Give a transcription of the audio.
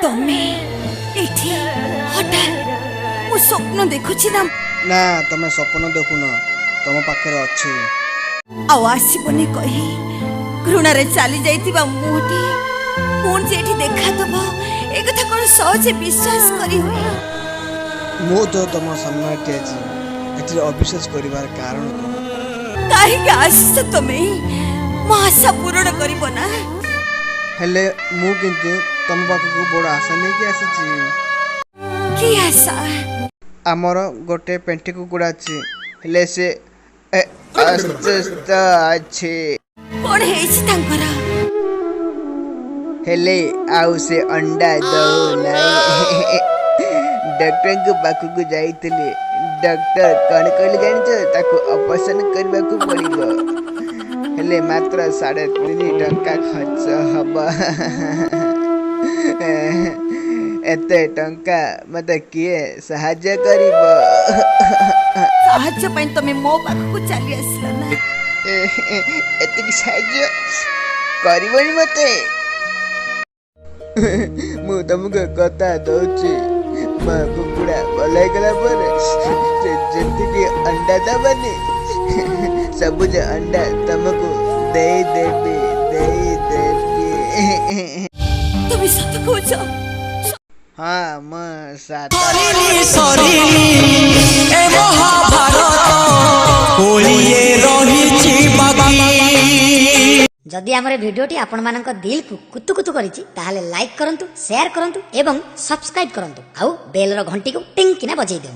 तमे एठी हठात मु स्वप्न देखुछि ना ना तमे स्वप्न देखुन तुम पाखे अच्छी आसबनी कही घृण चली जाइथिबा मुहटी पुण जे एठी देखा दब ए कथा कोन सहजे विश्वास करी हुए मु तो तुम सामने एठी अविश्वास करिवार कारण कौन काहे आस तमे मो आशा पूर्ण करिबो ना हेले मु किंतु तुम पाखक बड़ आशा नहीं कि आसी की आशा आमर गोटे पेंटी कुकुड़ा अच्छी हेले से अस्वस्थ अच्छे कोन हेछि तांकर हेले आउ से अंडा दउ नहीं डॉक्टर को पाखक जाइतिले डॉक्टर कौन कहले जानिछ ताको ऑपरेशन करबा को पड़िबो हेले मात्र 3.5 टंका खर्च हबा एते टंका मते किए सहाय्य करिबो साहाय्य पई तमे मो पाखकु चली आसिला ना एते सहाय्य करिबोनी मते मु तुमको कथा दउची माँ कुकुड़ा भलाई गला पर जेतिकी अंडा दबनी सबुज अंडा तुमको दे देबी तुम सत कहछ हाँ मैं साथ ए महाभारत ओलिए रहिछि बाकी जदि आमर भिडियोटी आपण मानक दिल को कुतु कुतु करिछि ताहाले लाइक करंतु शेयर करंतु एवं सब्सक्राइब करंतु आउ बेल रो घंटी को टिंग किना बजै दियौ।